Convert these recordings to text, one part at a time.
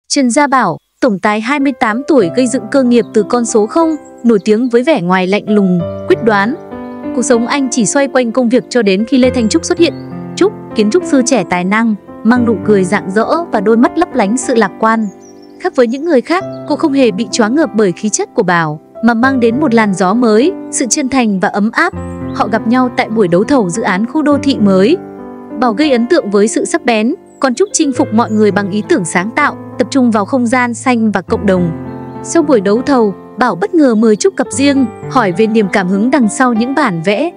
Trần Gia Bảo, tổng tài 28 tuổi gây dựng cơ nghiệp từ con số 0, nổi tiếng với vẻ ngoài lạnh lùng, quyết đoán. Cuộc sống anh chỉ xoay quanh công việc cho đến khi Lê Thanh Trúc xuất hiện. Trúc, kiến trúc sư trẻ tài năng, mang nụ cười rạng rỡ và đôi mắt lấp lánh sự lạc quan. Khác với những người khác, cô không hề bị choáng ngợp bởi khí chất của Bảo, mà mang đến một làn gió mới, sự chân thành và ấm áp. Họ gặp nhau tại buổi đấu thầu dự án khu đô thị mới. Bảo gây ấn tượng với sự sắc bén, còn Trúc chinh phục mọi người bằng ý tưởng sáng tạo, tập trung vào không gian xanh và cộng đồng. Sau buổi đấu thầu, Bảo bất ngờ mời Trúc cặp riêng, hỏi về niềm cảm hứng đằng sau những bản vẽ.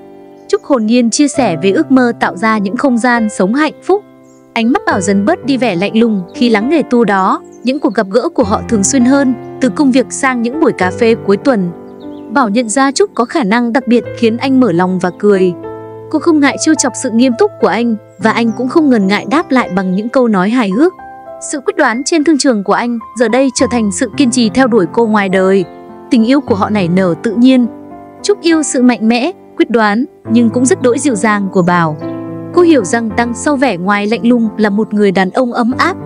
Trúc hồn nhiên chia sẻ về ước mơ tạo ra những không gian sống hạnh phúc. Ánh mắt Bảo dần bớt đi vẻ lạnh lùng khi lắng nghe tu đó. Những cuộc gặp gỡ của họ thường xuyên hơn, từ công việc sang những buổi cà phê cuối tuần. Bảo nhận ra Trúc có khả năng đặc biệt khiến anh mở lòng và cười. Cô không ngại trêu chọc sự nghiêm túc của anh, và anh cũng không ngần ngại đáp lại bằng những câu nói hài hước. Sự quyết đoán trên thương trường của anh giờ đây trở thành sự kiên trì theo đuổi cô ngoài đời. Tình yêu của họ nảy nở tự nhiên. Trúc yêu sự mạnh mẽ, quyết đoán, nhưng cũng rất đỗi dịu dàng của Bảo. Cô hiểu rằng đằng sau vẻ ngoài lạnh lùng là một người đàn ông ấm áp.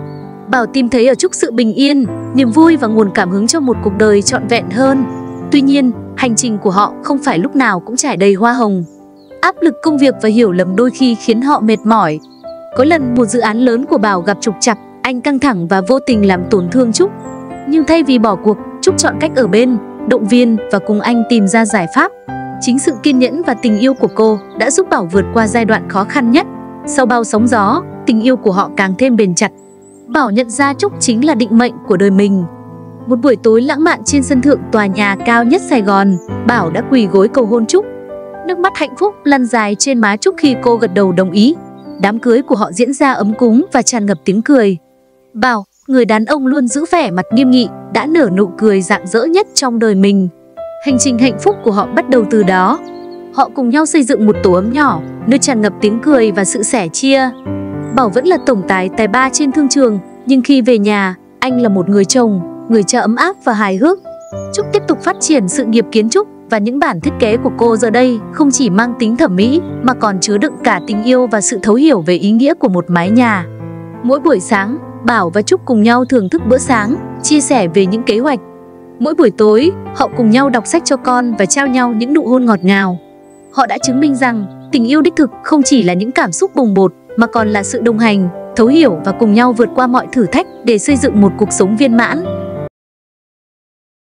Bảo tìm thấy ở Trúc sự bình yên, niềm vui và nguồn cảm hứng cho một cuộc đời trọn vẹn hơn. Tuy nhiên, hành trình của họ không phải lúc nào cũng trải đầy hoa hồng. Áp lực công việc và hiểu lầm đôi khi khiến họ mệt mỏi. Có lần một dự án lớn của Bảo gặp trục trặc, anh căng thẳng và vô tình làm tổn thương Trúc. Nhưng thay vì bỏ cuộc, Trúc chọn cách ở bên, động viên và cùng anh tìm ra giải pháp. Chính sự kiên nhẫn và tình yêu của cô đã giúp Bảo vượt qua giai đoạn khó khăn nhất. Sau bao sóng gió, tình yêu của họ càng thêm bền chặt. Bảo nhận ra Trúc chính là định mệnh của đời mình. Một buổi tối lãng mạn trên sân thượng tòa nhà cao nhất Sài Gòn, Bảo đã quỳ gối cầu hôn Trúc. Nước mắt hạnh phúc lăn dài trên má Trúc khi cô gật đầu đồng ý. Đám cưới của họ diễn ra ấm cúng và tràn ngập tiếng cười. Bảo, người đàn ông luôn giữ vẻ mặt nghiêm nghị, đã nở nụ cười rạng rỡ nhất trong đời mình. Hành trình hạnh phúc của họ bắt đầu từ đó. Họ cùng nhau xây dựng một tổ ấm nhỏ, nơi tràn ngập tiếng cười và sự sẻ chia. Bảo vẫn là tổng tài tài ba trên thương trường, nhưng khi về nhà, anh là một người chồng, người cha ấm áp và hài hước. Trúc tiếp tục phát triển sự nghiệp kiến trúc, và những bản thiết kế của cô giờ đây không chỉ mang tính thẩm mỹ mà còn chứa đựng cả tình yêu và sự thấu hiểu về ý nghĩa của một mái nhà. Mỗi buổi sáng, Bảo và Trúc cùng nhau thưởng thức bữa sáng, chia sẻ về những kế hoạch. Mỗi buổi tối, họ cùng nhau đọc sách cho con và trao nhau những nụ hôn ngọt ngào. Họ đã chứng minh rằng tình yêu đích thực không chỉ là những cảm xúc bồng bột mà còn là sự đồng hành, thấu hiểu và cùng nhau vượt qua mọi thử thách để xây dựng một cuộc sống viên mãn.